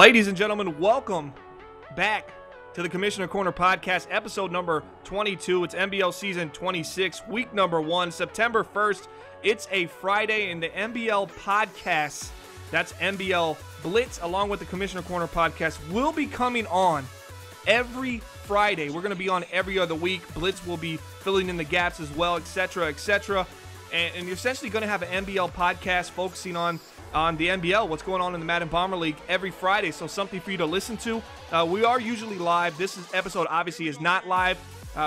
Ladies and gentlemen, welcome back to the Commissioner Corner Podcast, episode number 22. It's NBL season 26, week number 1, September 1st. It's a Friday in the NBL podcast. That's NBL Blitz, along with the Commissioner Corner Podcast, will be coming on every Friday. We're going to be on every other week. Blitz will be filling in the gaps as well, etc., etc. And you're essentially going to have an NBL podcast focusing on the NBL, what's going on in the Madden Bomber League every Friday, so something for you to listen to. We are usually live. This episode obviously is not live.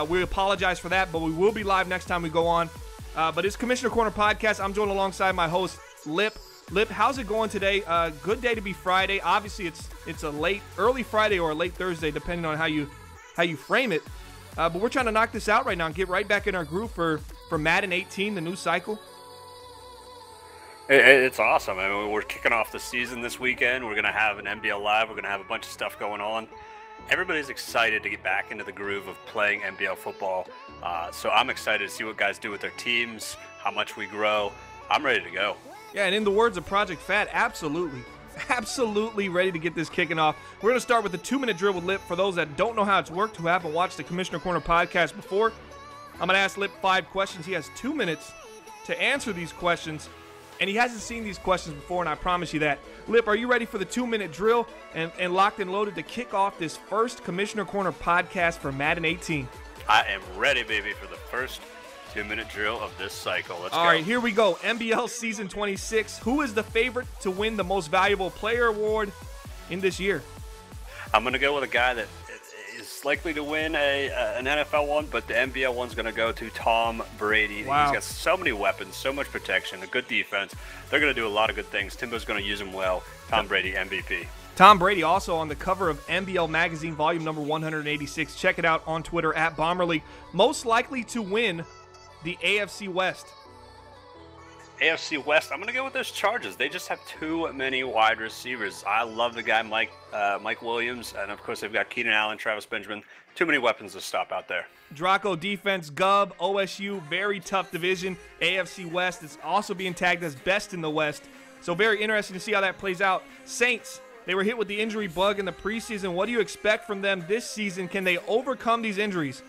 We apologize for that, but we will be live next time we go on. But it's Commissioner Corner Podcast. I'm joined alongside my host, Lipp. Lipp, how's it going today? Good day to be Friday. Obviously, it's a early Friday or a late Thursday, depending on how you frame it. But we're trying to knock this out right now and get right back in our groove for Madden 18, the new cycle. It's awesome. I mean, we're kicking off the season this weekend. We're going to have an NBL Live. We're going to have a bunch of stuff going on. Everybody's excited to get back into the groove of playing NBL football. So I'm excited to see what guys do with their teams, how much we grow. I'm ready to go. Yeah, and in the words of Project Fat, absolutely. Absolutely ready to get this kicking off. We're going to start with the 2-minute drill with Lipp. For those that don't know how it's worked, who haven't watched the Commissioner Corner Podcast before, I'm going to ask Lipp 5 questions. He has 2 minutes to answer these questions. And he hasn't seen these questions before, and I promise you that. Lipp, are you ready for the 2-minute drill and locked and loaded to kick off this first Commissioner Corner podcast for Madden 18? I am ready, baby, for the first 2-minute drill of this cycle. Let's go. All right, here we go. NBL Season 26. Who is the favorite to win the Most Valuable Player Award in this year? I'm going to go with a guy that is likely to win an NFL one, but the NBL one's going to go to Tom Brady. Wow. He's got so many weapons, so much protection, a good defense. They're going to do a lot of good things. Timbo's going to use him well. Tom Brady, MVP. Tom Brady also on the cover of NBL Magazine, volume number 186. Check it out on Twitter at Bomber League. Most likely to win the AFC West. AFC West, I'm going to go with those Chargers. They just have too many wide receivers. I love the guy Mike Williams, and of course they've got Keenan Allen, Travis Benjamin. Too many weapons to stop out there. Draco defense, Gub, OSU, very tough division. AFC West is also being tagged as best in the West. So very interesting to see how that plays out. Saints, they were hit with the injury bug in the preseason. What do you expect from them this season? Can they overcome these injuries?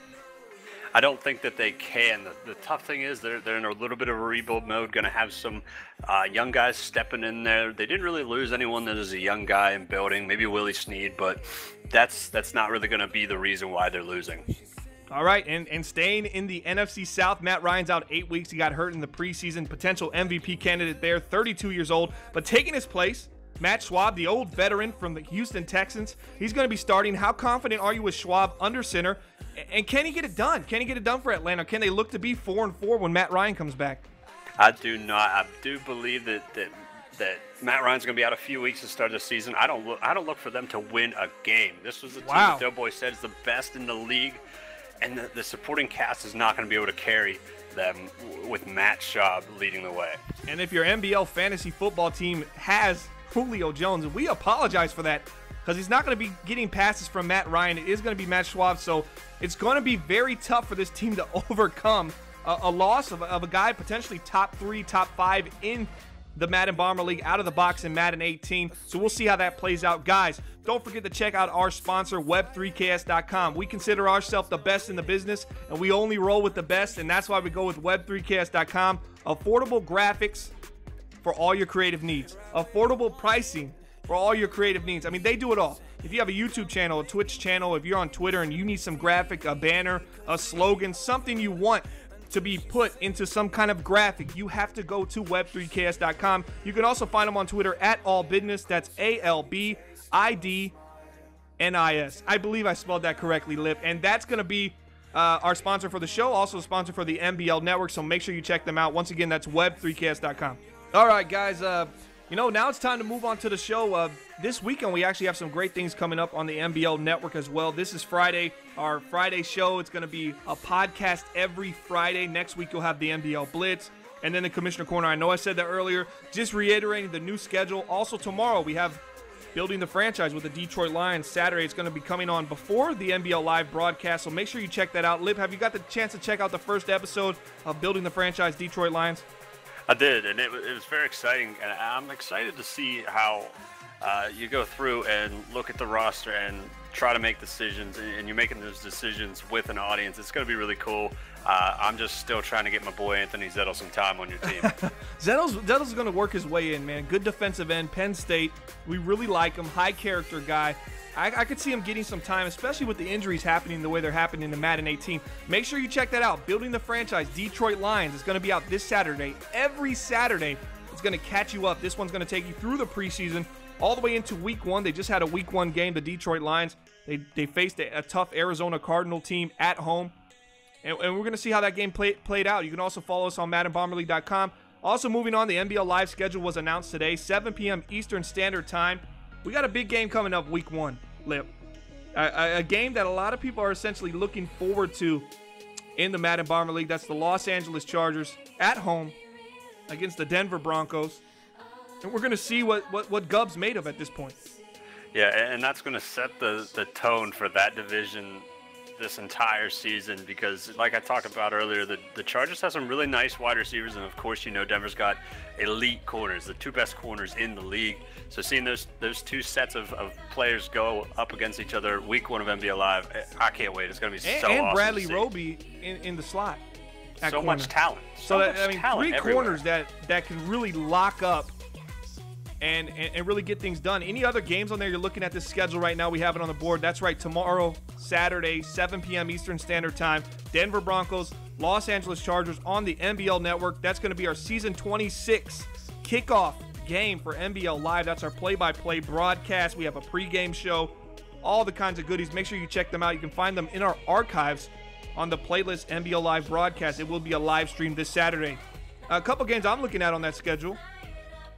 I don't think that they can. The tough thing is they're in a little bit of a rebuild mode, going to have some young guys stepping in there. They didn't really lose anyone that is a young guy in building, maybe Willie Snead, but that's not really going to be the reason why they're losing. All right, and staying in the NFC South, Matt Ryan's out 8 weeks. He got hurt in the preseason. Potential MVP candidate there, 32 years old. But taking his place, Matt Schwab, the old veteran from the Houston Texans. He's going to be starting. How confident are you with Schwab under center? And can he get it done? Can he get it done for Atlanta? Can they look to be 4-4 when Matt Ryan comes back? I do not. I do believe that Matt Ryan's going to be out a few weeks to start the season. I don't look for them to win a game. This was the team that Doughboy said is the best in the league, and the supporting cast is not going to be able to carry them with Matt Schaub leading the way. And if your NBL fantasy football team has Julio Jones, we apologize for that, because he's not going to be getting passes from Matt Ryan. It is going to be Matt Schwab, so it's going to be very tough for this team to overcome a loss of a guy potentially top 3, top 5 in the Madden Bomber League out of the box in Madden 18. So we'll see how that plays out. Guys, don't forget to check out our sponsor, web3ks.com. We consider ourselves the best in the business, and we only roll with the best, and that's why we go with web3ks.com. Affordable graphics for all your creative needs. Affordable pricing for all your creative needs. I mean, they do it all. If you have a YouTube channel, a Twitch channel, if you're on Twitter and you need some graphic, a banner, a slogan, something you want to be put into some kind of graphic, you have to go to web3ks.com. You can also find them on Twitter at allbidness. That's ALBIDNIS. I believe I spelled that correctly, Lipp. And that's going to be our sponsor for the show, also a sponsor for the NBL Network, so make sure you check them out. Once again, that's web3ks.com. All right, guys, now it's time to move on to the show. This weekend, we actually have some great things coming up on the NBL Network as well. This is Friday, our Friday show. It's going to be a podcast every Friday. Next week, you'll have the NBL Blitz and then the Commissioner Corner. I know I said that earlier. Just reiterating the new schedule. Also, tomorrow, we have Building the Franchise with the Detroit Lions. Saturday, it's going to be coming on before the NBL Live broadcast, so make sure you check that out. Lipp, have you got the chance to check out the first episode of Building the Franchise Detroit Lions? I did, and it was very exciting, and I'm excited to see how you go through and look at the roster and try to make decisions, and you're making those decisions with an audience. It's going to be really cool. I'm just still trying to get my boy Anthony Zettel some time on your team. Zettel's going to work his way in, man. Good defensive end, Penn State. We really like him. High character guy. I could see him getting some time, especially with the injuries happening the way they're happening in Madden 18. Make sure you check that out. Building the Franchise, Detroit Lions, is going to be out this Saturday. Every Saturday, it's going to catch you up. This one's going to take you through the preseason, all the way into Week 1. They just had a Week 1 game, the Detroit Lions. They faced a tough Arizona Cardinal team at home. And we're going to see how that game played out. You can also follow us on MaddenBomberLeague.com. Also moving on, the NBL Live schedule was announced today, 7 p.m. Eastern Standard Time. We got a big game coming up Week 1, Lipp. A game that a lot of people are essentially looking forward to in the Madden Bomber League. That's the Los Angeles Chargers at home against the Denver Broncos. And we're going to see what Gub's made of at this point. Yeah, and that's going to set the tone for that division this entire season, because like I talked about earlier, the Chargers have some really nice wide receivers, and of course, you know, Denver's got elite corners, the two best corners in the league. So seeing those two sets of players go up against each other Week 1 of NBL Live, I can't wait. It's going to be so awesome. And Bradley Roby in the slot. So corner. Much talent. So that, I mean, three everywhere. Corners that can really lock up and really get things done. Any other games on there you're looking at this schedule right now? We have it on the board. That's right, tomorrow, Saturday, 7 p.m. Eastern Standard Time, Denver Broncos, Los Angeles Chargers on the NBL Network. That's going to be our Season 26 kickoff game for NBL Live. That's our play-by-play broadcast. We have a pregame show, all the kinds of goodies. Make sure you check them out. You can find them in our archives on the playlist NBL Live broadcast. It will be a live stream this Saturday. A couple games I'm looking at on that schedule.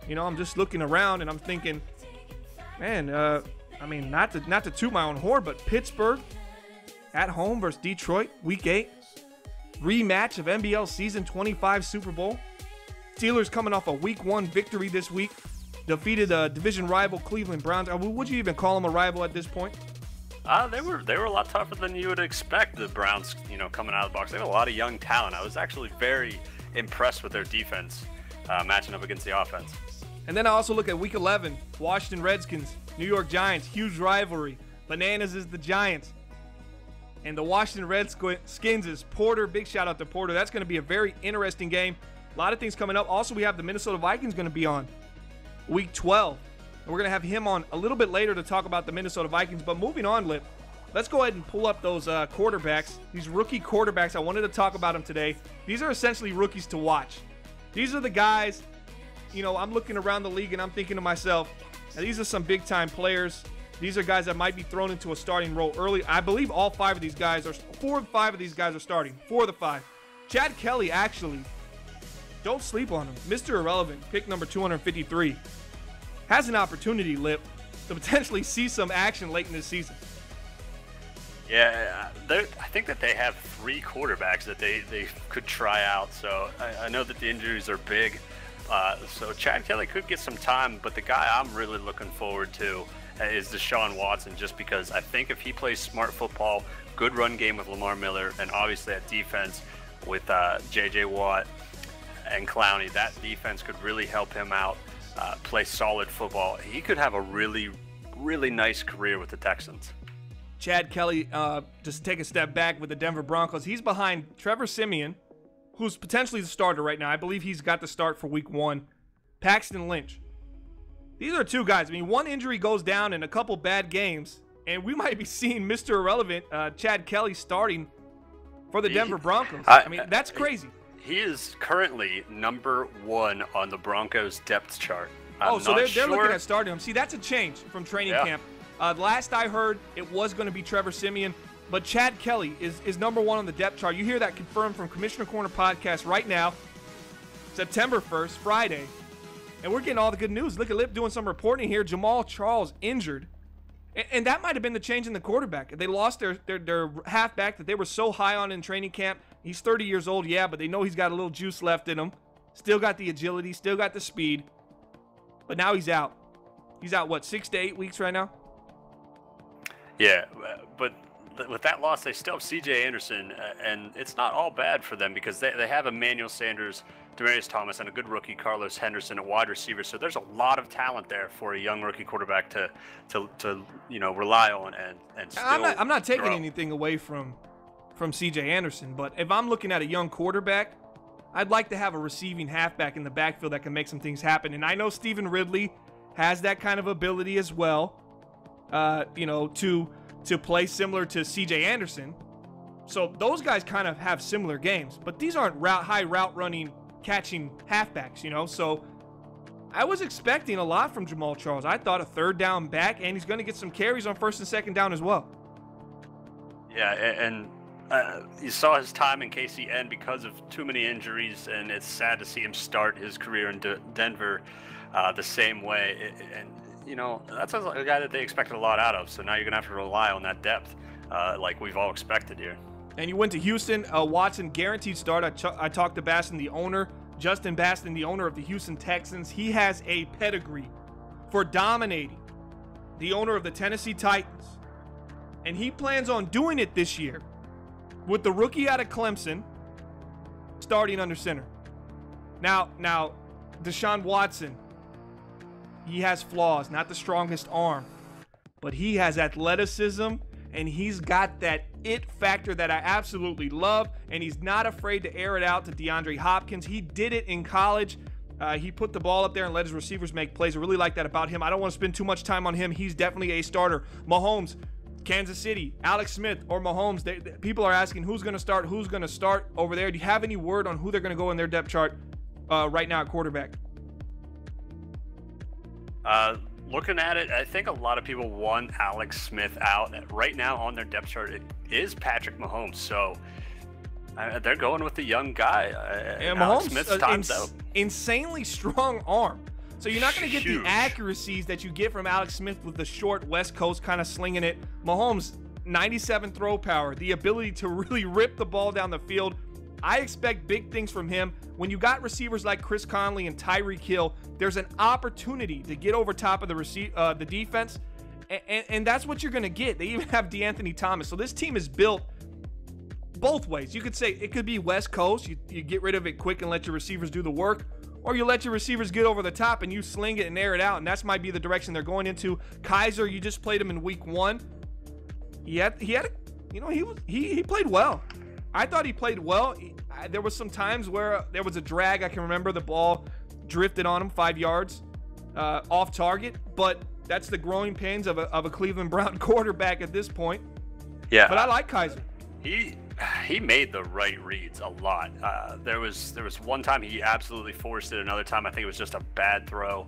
You know, I'm just looking around and I'm thinking, man, I mean, not to toot my own horn, but Pittsburgh at home versus Detroit, Week 8. Rematch of NBL Season 25 Super Bowl. Steelers coming off a Week 1 victory this week. Defeated a division rival Cleveland Browns. Would you even call them a rival at this point? They were a lot tougher than you would expect, the Browns, you know, coming out of the box. They have a lot of young talent. I was actually very impressed with their defense matching up against the offense. And then I also look at Week 11, Washington Redskins, New York Giants, huge rivalry. Bananas is the Giants. And the Washington Redskins is Porter. Big shout out to Porter. That's going to be a very interesting game. A lot of things coming up. Also, we have the Minnesota Vikings going to be on Week 12. And we're going to have him on a little bit later to talk about the Minnesota Vikings. But moving on, Lipp, let's go ahead and pull up those quarterbacks, these rookie quarterbacks. I wanted to talk about them today. These are essentially rookies to watch. These are the guys. You know, I'm looking around the league and I'm thinking to myself, now these are some big-time players. These are guys that might be thrown into a starting role early. I believe all 5 of these guys are, 4 of 5 of these guys are starting. 4 of the 5. Chad Kelly, actually, don't sleep on him. Mr. Irrelevant, pick number 253, has an opportunity, Lipp, to potentially see some action late in this season. Yeah, I think that they have 3 quarterbacks that they could try out. So I know that the injuries are big. So Chad Kelly could get some time, but the guy I'm really looking forward to is Deshaun Watson, just because I think if he plays smart football, good run game with Lamar Miller, and obviously that defense with J.J. Watt and Clowney, that defense could really help him out, play solid football. He could have a really, really nice career with the Texans. Chad Kelly, just take a step back with the Denver Broncos. He's behind Trevor Siemian, who's potentially the starter right now. I believe he's got the start for Week 1. Paxton Lynch. These are 2 guys. I mean, one injury goes down in a couple bad games, and we might be seeing Mr. Irrelevant, Chad Kelly, starting for the Denver Broncos. I mean, that's crazy. He is currently number 1 on the Broncos depth chart. So they're looking at starting him. See, that's a change from training camp. Last I heard, it was going to be Trevor Siemian. But Chad Kelly is number 1 on the depth chart. You hear that confirmed from Commissioner Corner Podcast right now, September 1st, Friday. And we're getting all the good news. Look at Lipp doing some reporting here. Jamal Charles injured. And that might have been the change in the quarterback. They lost their halfback that they were so high on in training camp. He's 30 years old, yeah, but they know he's got a little juice left in him. Still got the agility, still got the speed. But now he's out. He's out, what, 6 to 8 weeks right now? Yeah, but with that loss, they still have C.J. Anderson, and it's not all bad for them because they have Emmanuel Sanders Demaryius Thomas, and a good rookie Carlos Henderson, a wide receiver. So there's a lot of talent there for a young rookie quarterback to rely on and still I'm not taking grow. anything away from C.J. Anderson, but if I'm looking at a young quarterback, I'd like to have a receiving halfback in the backfield that can make some things happen. And I know Stephen Ridley has that kind of ability as well, to play similar to C.J. Anderson. So those guys kind of have similar games, but these aren't high route running, catching halfbacks, So I was expecting a lot from Jamaal Charles. I thought a third down back, and he's going to get some carries on first and second down as well. Yeah, and you saw his time in KC end because of too many injuries, and it's sad to see him start his career in Denver the same way. And that's a guy that they expected a lot out of. So now you're going to have to rely on that depth like we've all expected here. And you went to Houston. Watson, guaranteed start. I talked to Baston, the owner. Justin Baston, the owner of the Houston Texans. He has a pedigree for dominating the owner of the Tennessee Titans. And he plans on doing it this year with the rookie out of Clemson starting under center. Now, Deshaun Watson, he has flaws, not the strongest arm, but he has athleticism, and he's got that it factor that I absolutely love, and he's not afraid to air it out to DeAndre Hopkins. He did it in college. He put the ball up there and let his receivers make plays. I really like that about him. I don't want to spend too much time on him. He's definitely a starter. Mahomes, Kansas City, Alex Smith or Mahomes, people are asking who's going to start over there. Do you have any word on who they're going to go in their depth chart right now at quarterback? Looking at it, I think a lot of people want Alex Smith out. Right now on their depth chart, it is Patrick Mahomes. So they're going with the young guy. And Alex Mahomes, Smith's time's out. Insanely strong arm. So you're not going to get Huge. the accuracies that you get from Alex Smith with the short West Coast kind of slinging it. Mahomes, 97 throw power, the ability to really rip the ball down the field. I expect big things from him. When you got receivers like Chris Conley and Tyreek Hill, there's an opportunity to get over top of the defense, and that's what you're going to get. They even have DeAnthony Thomas. So this team is built both ways. You could say it could be West Coast. You get rid of it quick and let your receivers do the work, or you let your receivers get over the top and you sling it and air it out, and that's might be the direction they're going into. Kaiser, you just played him in week 1. He played well. I thought he played well. There was some times where there was a drag. I can remember the ball drifted on him 5 yards off target, but that's the growing pains of a Cleveland Brown quarterback at this point. Yeah, but I like Kaiser. He made the right reads a lot. There was one time he absolutely forced it. Another time I think it was just a bad throw.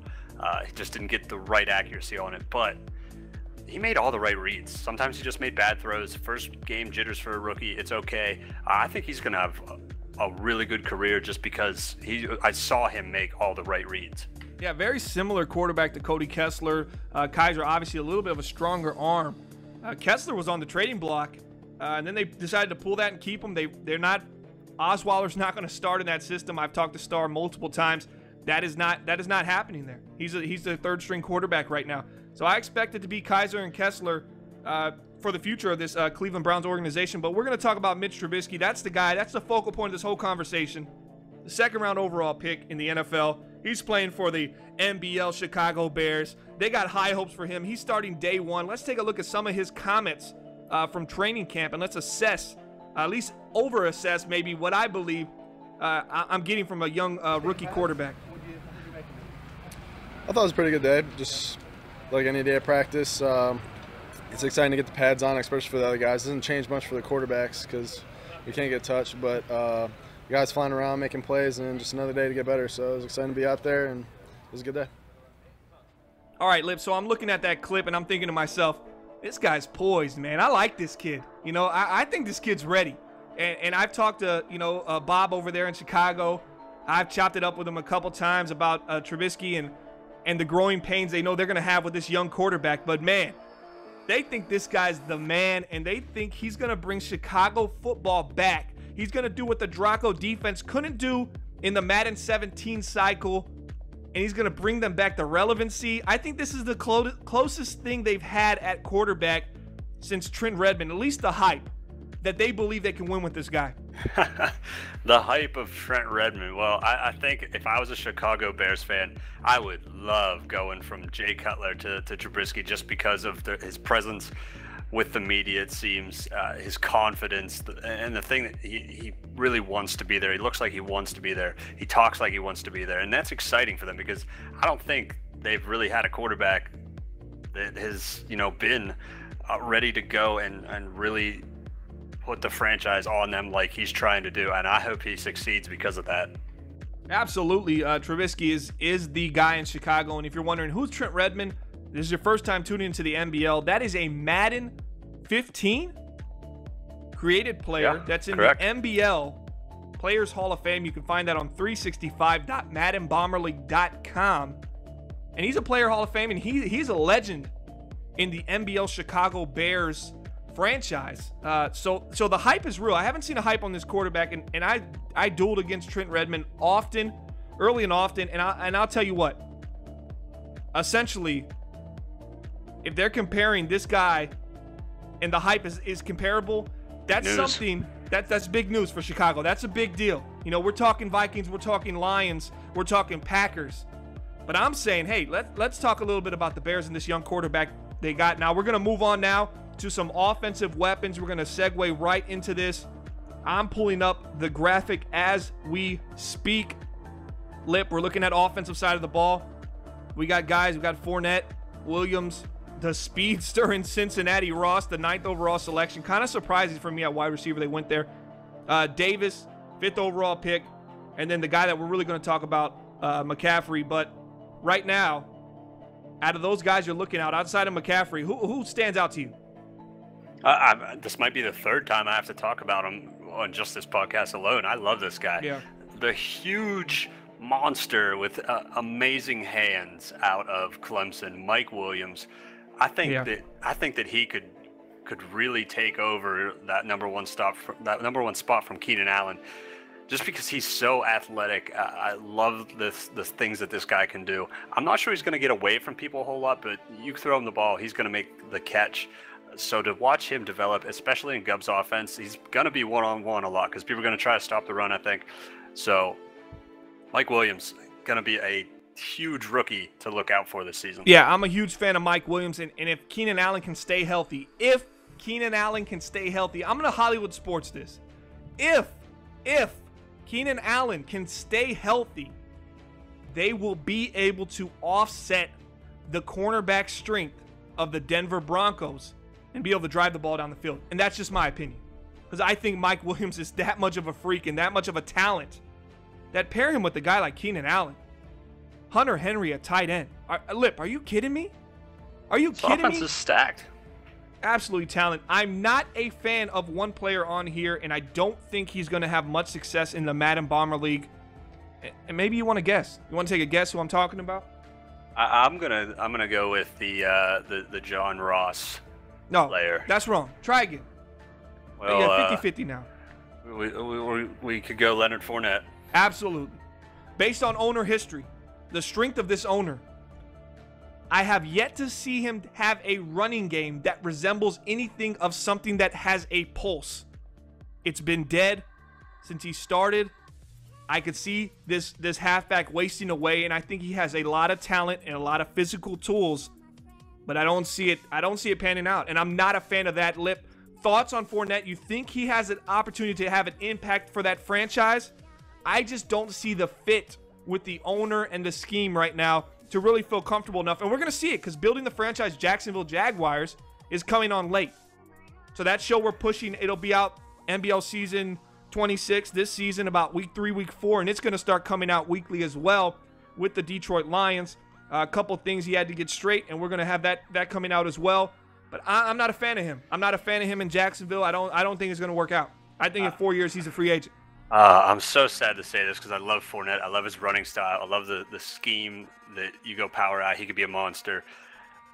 He just didn't get the right accuracy on it, but he made all the right reads. Sometimes he just made bad throws. First game jitters for a rookie. It's okay. I think he's going to have a really good career just because I saw him make all the right reads. Yeah, very similar quarterback to Cody Kessler. Kaiser, obviously a little bit of a stronger arm. Kessler was on the trading block, and then they decided to pull that and keep him. They're not. Osweiler's not going to start in that system. I've talked to Starr multiple times. That is not happening there. He's the third string quarterback right now. So I expect it to be Kaiser and Kessler for the future of this Cleveland Browns organization. But we're going to talk about Mitch Trubisky. That's the guy. That's the focal point of this whole conversation. The second-round overall pick in the NFL. He's playing for the NBL Chicago Bears. They got high hopes for him. He's starting day one. Let's take a look at some of his comments from training camp, and let's assess, at least over-assess maybe what I believe I'm getting from a young rookie quarterback. I thought it was a pretty good day. Just like any day of practice. It's exciting to get the pads on, especially for the other guys. It doesn't change much for the quarterbacks because we can't get touched, but the guys flying around making plays, and just another day to get better. So it was exciting to be out there, and it was a good day. All right, Lipp, so I'm looking at that clip, and I'm thinking to myself, this guy's poised, man. I like this kid. I think this kid's ready. And I've talked to, Bob over there in Chicago. I've chopped it up with him a couple times about Trubisky and the growing pains they know they're going to have with this young quarterback. But, man, they think this guy's the man, and they think he's going to bring Chicago football back. He's going to do what the Draco defense couldn't do in the Madden 17 cycle, and he's going to bring them back to relevancy. I think this is the closest thing they've had at quarterback since Trent Redmond, at least the hype. that they believe they can win with this guy? The hype of Trent Redmond. Well, I think if I was a Chicago Bears fan, I would love going from Jay Cutler to Trubisky just because of his presence with the media, it seems, his confidence, and the thing that he really wants to be there. He looks like he wants to be there. He talks like he wants to be there, and that's exciting for them because I don't think they've really had a quarterback that has, been ready to go and really put the franchise on them like he's trying to do, and I hope he succeeds because of that. Absolutely. Trubisky is the guy in Chicago, and if you're wondering who's Trent Redmond, this is your first time tuning into the NBL, that is a Madden 15 created player that's in correct. the NBL Players Hall of Fame. You can find that on 365.maddenbomberleague.com, and he's a Player Hall of Fame, and he's a legend in the NBL Chicago Bears franchise. So the hype is real. I haven't seen a hype on this quarterback, and I dueled against Trent Redmond early and often, and I'll tell you what. Essentially, if they're comparing this guy and the hype is comparable, that's news. something that's big news for Chicago. That's a big deal. We're talking Vikings, we're talking Lions, we're talking Packers. But I'm saying, hey, let's talk a little bit about the Bears and this young quarterback they got. Now, we're going to move on now to some offensive weapons. We're going to segue right into this. I'm pulling up the graphic as we speak. Lipp, we're looking at offensive side of the ball. We got guys. We got Fournette, Williams, the speedster in Cincinnati, Ross, the 9th overall selection. Kind of surprising for me at wide receiver they went there. Davis, 5th overall pick. And then the guy that we're really going to talk about, McCaffrey. But right now, out of those guys you're looking at, outside of McCaffrey, who stands out to you? This might be the third time I have to talk about him on just this podcast alone. I love this guy. Yeah. The huge monster with amazing hands out of Clemson, Mike Williams. I think that he could really take over that number one spot from Keenan Allen, just because he's so athletic. I love the things that this guy can do. I'm not sure he's going to get away from people a whole lot, but you throw him the ball, he's going to make the catch. So to watch him develop, especially in Gubb's offense, he's going to be one-on-one a lot because people are going to try to stop the run, I think. So Mike Williams, going to be a huge rookie to look out for this season. Yeah, I'm a huge fan of Mike Williams, and if Keenan Allen can stay healthy, I'm going to Hollywood Sports this. If Keenan Allen can stay healthy, they will be able to offset the cornerback strength of the Denver Broncos and be able to drive the ball down the field. And that's just my opinion, because I think Mike Williams is that much of a freak and that much of a talent that pair him with a guy like Keenan Allen. Hunter Henry at tight end. Lipp, are you kidding me? Are you kidding me? Offense is stacked. Absolutely talent. I'm not a fan of one player on here, and I don't think he's going to have much success in the Madden Bomber League. And maybe you want to guess. You want to take a guess who I'm talking about? I'm gonna go with the John Ross player. That's wrong. Try again. Well, you got 50-50 now. We could go Leonard Fournette. Absolutely. Based on owner history, the strength of this owner, I have yet to see him have a running game that resembles anything of something that has a pulse. It's been dead since he started. I could see this halfback wasting away, and I think he has a lot of talent and a lot of physical tools, but I don't see it panning out, and I'm not a fan of that. Lipp, thoughts on Fournette? You think he has an opportunity to have an impact for that franchise? I just don't see the fit with the owner and the scheme right now to really feel comfortable enough, and we're going to see it because building the franchise Jacksonville Jaguars is coming on late. So that show we're pushing, it'll be out NBL season 26 this season, about week 3, week 4, and it's going to start coming out weekly as well with the Detroit Lions. A couple things he had to get straight, and we're going to have that coming out as well. But I'm not a fan of him. I'm not a fan of him in Jacksonville. I don't think it's going to work out. I think in 4 years he's a free agent. I'm so sad to say this because I love Fournette. I love his running style. I love the scheme that you go power out. He could be a monster.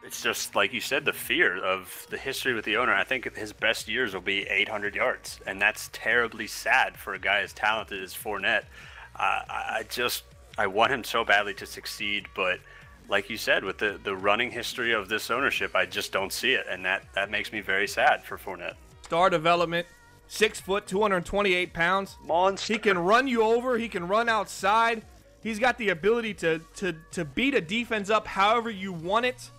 It's just, like you said, the fear of the history with the owner. I think his best years will be 800 yards, and that's terribly sad for a guy as talented as Fournette. I want him so badly to succeed, but like you said, with the running history of this ownership, I just don't see it, and that makes me very sad for Fournette. Star development, 6 foot, 228 pounds. Monster. He can run you over. He can run outside. He's got the ability to beat a defense up however you want it.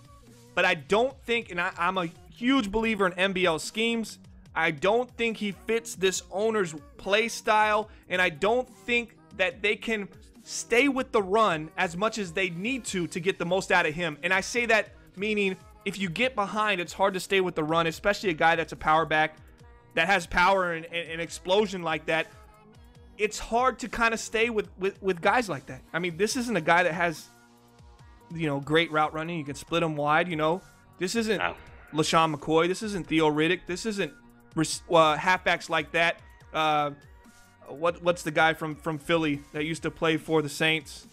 But I don't think, and I'm a huge believer in NBL schemes, I don't think he fits this owner's play style, and I don't think that they can stay with the run as much as they need to get the most out of him. And I say that meaning if you get behind, it's hard to stay with the run, especially a guy that's a power back that has power and explosion like that. It's hard to kind of stay with guys like that. I mean, this isn't a guy that has, great route running. You can split him wide, This isn't LaShawn McCoy. This isn't Theo Riddick. This isn't halfbacks like that. What's the guy from Philly that used to play for the Saints?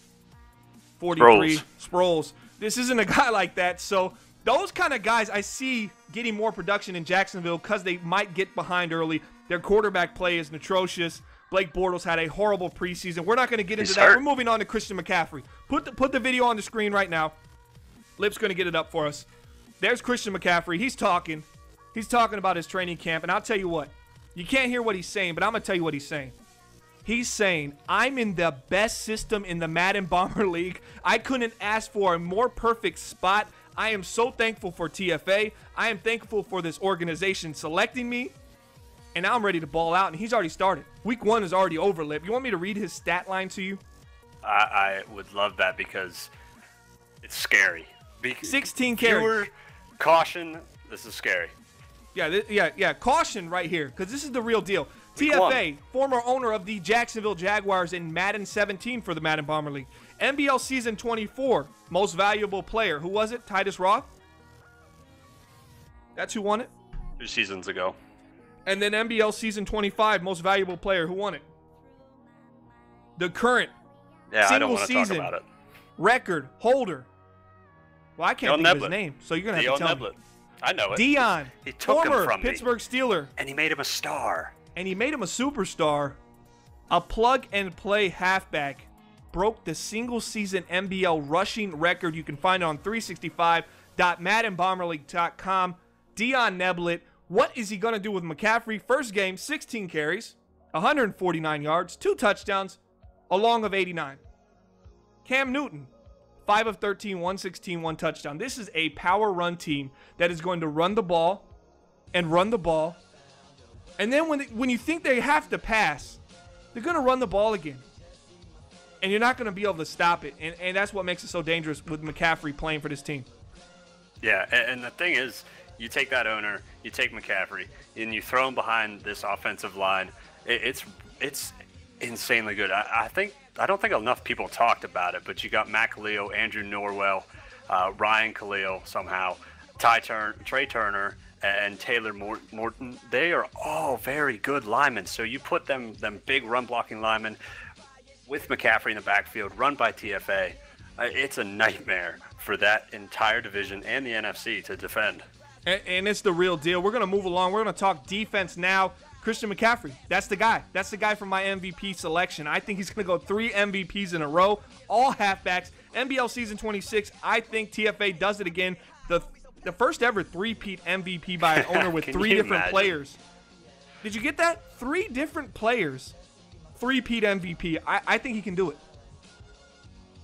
43. Sproles. This isn't a guy like that. So those kind of guys I see getting more production in Jacksonville because they might get behind early. Their quarterback play is atrocious. Blake Bortles had a horrible preseason. We're not going to get into that. We're moving on to Christian McCaffrey. Put the video on the screen right now. Lipp's going to get it up for us. There's Christian McCaffrey. He's talking. He's talking about his training camp. And I'll tell you what. You can't hear what he's saying, but I'm going to tell you what he's saying. He's saying, I'm in the best system in the Madden Bomber League. I couldn't ask for a more perfect spot. I am so thankful for TFA. I am thankful for this organization selecting me. And now I'm ready to ball out, and he's already started. Week 1 is already over, Lipp. You want me to read his stat line to you? I would love that because it's scary. 16 carries. Viewer, caution, this is scary. Yeah, caution right here, because this is the real deal. TFA, former owner of the Jacksonville Jaguars in Madden 17 for the Madden Bomber League. NBL Season 24, most valuable player. Who was it? Titus Roth? That's who won it? 2 seasons ago. And then NBL Season 25, most valuable player. Who won it? The current I don't want to talk about it. Record holder. Well, I can't think of his name, so you're going to have to tell me. I know it. Dion, he took him from Pittsburgh Steeler. And he made him a star. And he made him a superstar. A plug-and-play halfback broke the single-season NBL rushing record. You can find it on 365.maddenbomberleague.com. Dion Neblett. What is he going to do with McCaffrey? First game, 16 carries, 149 yards, 2 touchdowns, a long of 89. Cam Newton, 5 of 13, 116, 1 touchdown. This is a power run team that is going to run the ball and run the ball. And then when you think they have to pass, they're going to run the ball again. And you're not going to be able to stop it. And that's what makes it so dangerous with McCaffrey playing for this team. Yeah, and the thing is, you take that owner, you take McCaffrey, and you throw him behind this offensive line. It's insanely good. I don't think enough people talked about it, but you got Matt Khalil, Andrew Norwell, Ryan Khalil somehow, Trey Turner, and Taylor Morton. They are all very good linemen. So you put them big run-blocking linemen with McCaffrey in the backfield, run by TFA. It's a nightmare for that entire division and the NFC to defend. And it's the real deal. We're going to move along. We're going to talk defense now. Christian McCaffrey, that's the guy. That's the guy from my MVP selection. I think he's going to go 3 MVPs in a row, all halfbacks. NBL Season 26, I think TFA does it again. The first ever three-peat MVP by an owner with 3 different players. Did you get that? 3 different players, 3-peat MVP. I think he can do it.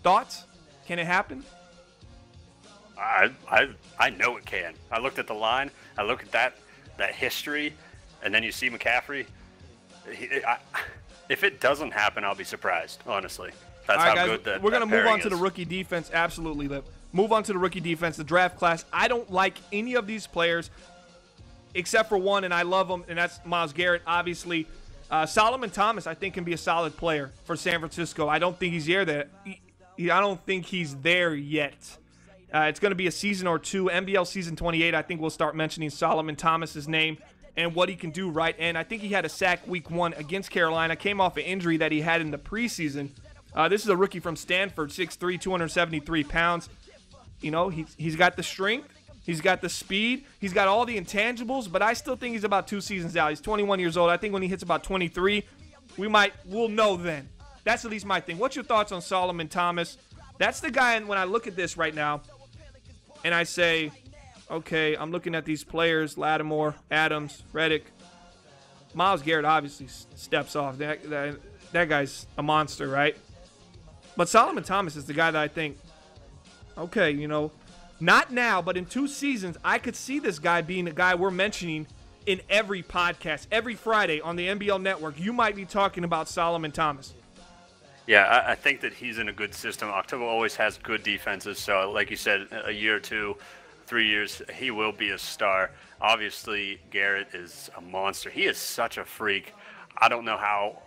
Thoughts? Can it happen? I know it can. I looked at the line. I look at that history, and then you see McCaffrey. If it doesn't happen, I'll be surprised. Honestly, that's all right, how guys, good that. We're gonna move on to is. the rookie defense. Absolutely, Lipp. Move on to the rookie defense, the draft class. I don't like any of these players except for one, and I love him, and that's Myles Garrett. Obviously, Solomon Thomas, I think, can be a solid player for San Francisco. I don't think he's there. I don't think he's there yet. It's going to be a season or two. NBL Season 28, I think we'll start mentioning Solomon Thomas's name and what he can do right. And I think he had a sack week 1 against Carolina. Came off an injury that he had in the preseason. This is a rookie from Stanford, 6'3", 273 pounds. You know, he's got the strength. He's got the speed. He's got all the intangibles, but I still think he's about 2 seasons out. He's 21 years old. I think when he hits about 23, we'll know then. That's at least my thing. What's your thoughts on Solomon Thomas? That's the guy, and when I look at this right now, and I say, okay, I'm looking at these players, Lattimore, Adams, Reddick. Myles Garrett obviously steps off. That guy's a monster, right? But Solomon Thomas is the guy that I think, okay, you know, not now, but in 2 seasons, I could see this guy being a guy we're mentioning in every podcast. Every Friday on the NBL Network, you might be talking about Solomon Thomas. Yeah, I think that he's in a good system. October always has good defenses, so like you said, a year or 2, 3 years, he will be a star. Obviously, Garrett is a monster. He is such a freak. I don't know how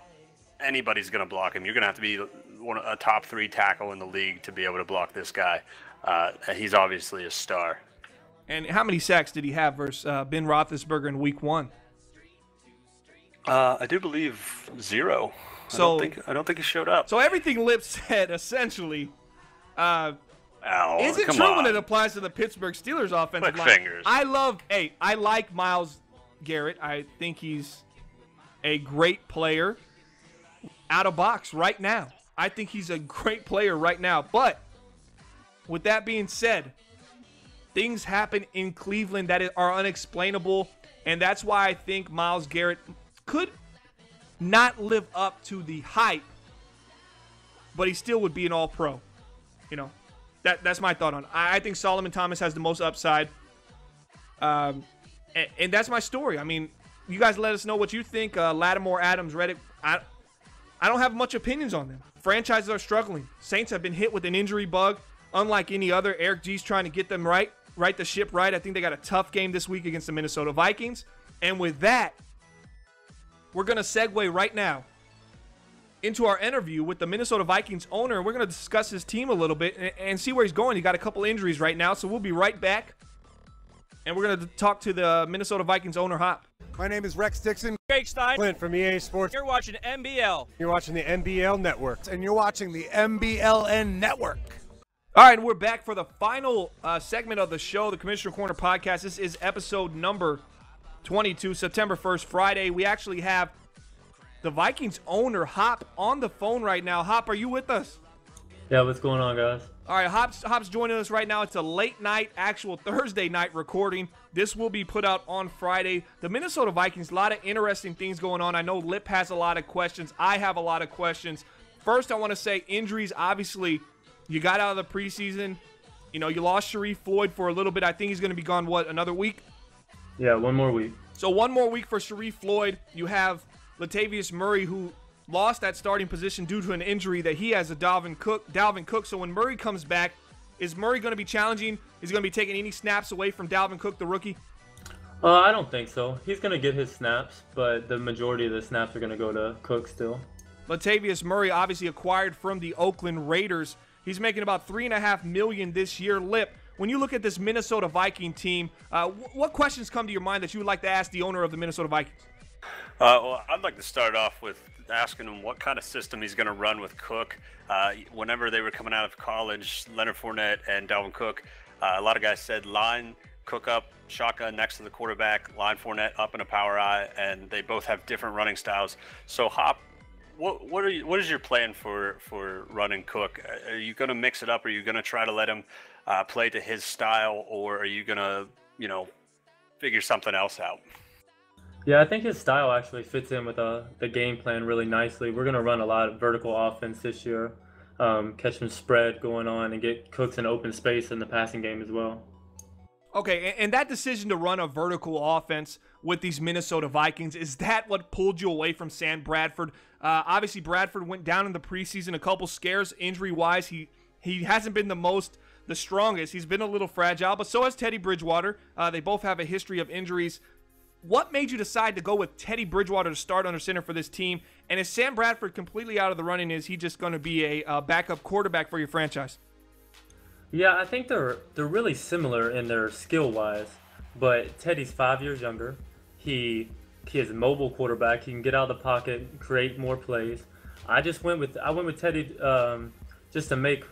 anybody's going to block him. You're going to have to be a top 3 tackle in the league to be able to block this guy. He's obviously a star. And how many sacks did he have versus Ben Roethlisberger in Week 1? I do believe 0. So I don't think he showed up. So everything Lipp said essentially isn't true when it applies to the Pittsburgh Steelers offensive line. Fingers. I like Myles Garrett. I think he's a great player out of box right now. I think he's a great player right now. But with that being said, things happen in Cleveland that are unexplainable, and that's why I think Myles Garrett could not live up to the hype, but he still would be an all-pro. You know, that's my thought on it. I think Solomon Thomas has the most upside, and that's my story. I mean, you guys let us know what you think. Lattimore, Adams, Reddick. I don't have much opinions on them. Franchises are struggling. Saints have been hit with an injury bug, unlike any other. Eric G's trying to get them right the ship right. I think they got a tough game this week against the Minnesota Vikings. And with that, we're going to segue right now into our interview with the Minnesota Vikings owner. We're going to discuss his team a little bit and see where he's going. He got a couple injuries right now, so we'll be right back. And we're going to talk to the Minnesota Vikings owner, Hop. My name is Rex Dixon. Greg Stein. Clint from EA Sports. You're watching NBL. You're watching the NBL Network. And you're watching the MBLN Network. All right, we're back for the final segment of the show, the Commissioner Corner podcast. This is episode number 22, September 1st, Friday. We actually have the Vikings owner, Hop, on the phone right now. Hop, are you with us? Yeah, what's going on, guys? All right, Hop's joining us right now. It's a late night, actual Thursday night recording. This will be put out on Friday. The Minnesota Vikings, a lot of interesting things going on. I know Lipp has a lot of questions. I have a lot of questions. First, I want to say injuries. Obviously, you got out of the preseason. You know, you lost Sharif Floyd for a little bit. I think he's going to be gone, what, another week? Yeah, one more week. So one more week for Sharif Floyd. You have Latavius Murray, who lost that starting position due to an injury that he has, Dalvin Cook. So when Murray comes back, is Murray going to be challenging? Is he going to be taking any snaps away from Dalvin Cook, the rookie? I don't think so. He's going to get his snaps, but the majority of the snaps are going to go to Cook still. Latavius Murray, obviously acquired from the Oakland Raiders. He's making about $3.5 million this year. Lipp, when you look at this Minnesota Viking team, what questions come to your mind that you would like to ask the owner of the Minnesota Vikings? Well, I'd like to start off with asking him what kind of system he's going to run with Cook. Whenever they were coming out of college, Leonard Fournette and Dalvin Cook, a lot of guys said line Cook up, shotgun next to the quarterback, line Fournette up in a power eye, and they both have different running styles. So, Hop, what is your plan for running Cook? Are you going to mix it up? Are you going to try to let him play to his style, or are you going to, figure something else out? Yeah, I think his style actually fits in with the game plan really nicely. We're going to run a lot of vertical offense this year, catch some spread going on, and get Cooks in open space in the passing game as well. Okay, and that decision to run a vertical offense with these Minnesota Vikings, is that what pulled you away from Sam Bradford? Obviously, Bradford went down in the preseason, a couple scares injury-wise. He hasn't been the strongest. He's been a little fragile, but so has Teddy Bridgewater. They both have a history of injuries. What made you decide to go with Teddy Bridgewater to start under center for this team? And is Sam Bradford completely out of the running? Is he just going to be a backup quarterback for your franchise? Yeah, I think they're really similar in their skill-wise, but Teddy's 5 years younger. He is a mobile quarterback. He can get out of the pocket, create more plays. I went with Teddy just to make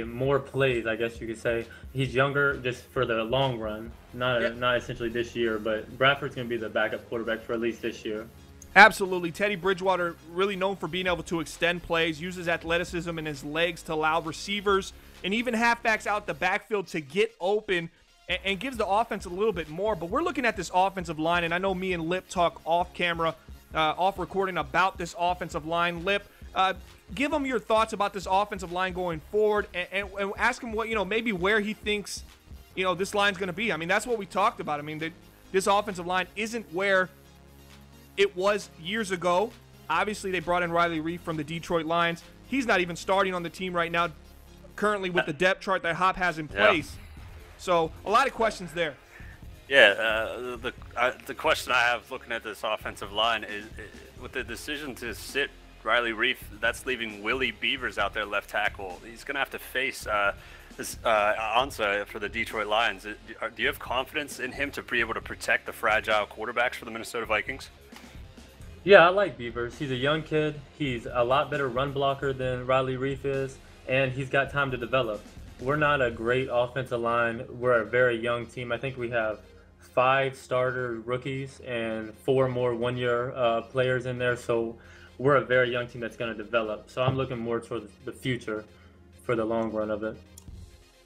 more plays, I guess you could say. He's younger just for the long run, not essentially this year, but Bradford's going to be the backup quarterback for at least this year. Absolutely. Teddy Bridgewater, really known for being able to extend plays, uses athleticism in his legs to allow receivers and even halfbacks out the backfield to get open and gives the offense a little bit more. But we're looking at this offensive line, and I know me and Lipp talk off camera, off recording about this offensive line. Lipp, give him your thoughts about this offensive line going forward, and ask him what, maybe where he thinks, this line's going to be. I mean, that's what we talked about. I mean, this offensive line isn't where it was years ago. Obviously, they brought in Riley Reiff from the Detroit Lions. He's not even starting on the team right now, currently with the depth chart that Hop has in place. Yeah. So a lot of questions there. Yeah, the question I have looking at this offensive line is with the decision to sit Riley Reiff, that's leaving Willie Beavers out there left tackle. He's going to have to face Ansah for the Detroit Lions. Do you have confidence in him to be able to protect the fragile quarterbacks for the Minnesota Vikings? Yeah, I like Beavers. He's a young kid. He's a lot better run blocker than Riley Reiff is, and he's got time to develop. We're not a great offensive line. We're a very young team. I think we have 5 starter rookies and 4 more one-year players in there. So we're a very young team that's going to develop. So I'm looking more towards the future for the long run of it.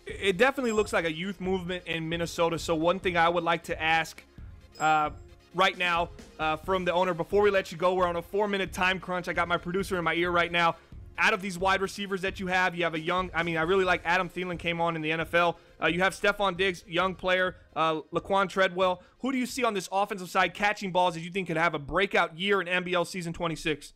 It definitely looks like a youth movement in Minnesota. So one thing I would like to ask right now from the owner, before we let you go, we're on a 4-minute time crunch. I got my producer in my ear right now. Out of these wide receivers that you have a young, I really like Adam Thielen, came on in the NFL. You have Stephon Diggs, young player, Laquan Treadwell. Who do you see on this offensive side catching balls that you think could have a breakout year in NBL season 26?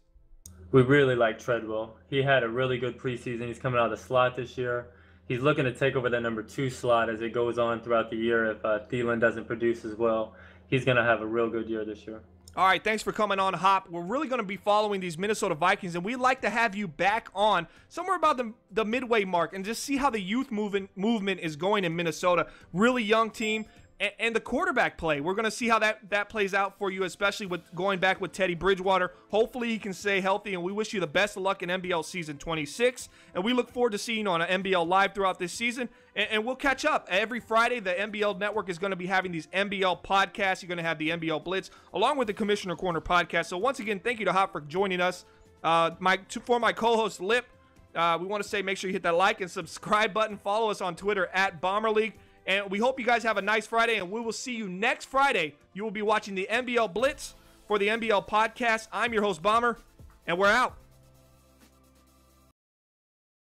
We really like Treadwell. He had a really good preseason. He's coming out of the slot this year. He's looking to take over that number 2 slot as it goes on throughout the year. If Thielen doesn't produce as well, he's going to have a real good year this year. All right, thanks for coming on, Hop. We're really going to be following these Minnesota Vikings, and we'd like to have you back on somewhere about the midway mark and just see how the youth movement is going in Minnesota. Really young team. And the quarterback play, we're going to see how that plays out for you, especially with going back with Teddy Bridgewater. Hopefully he can stay healthy, and we wish you the best of luck in NBL season 26. And we look forward to seeing you on NBL Live throughout this season. And we'll catch up. Every Friday, the NBL Network is going to be having these NBL podcasts. You're going to have the NBL Blitz, along with the Commissioner Corner podcast. So once again, thank you to Hop for joining us. For my co-host, Lipp, we want to say make sure you hit that like and subscribe button. Follow us on Twitter at Bomber League. And we hope you guys have a nice Friday, and we will see you next Friday. You will be watching the NBL Blitz for the NBL podcast. I'm your host, Bomber, and we're out.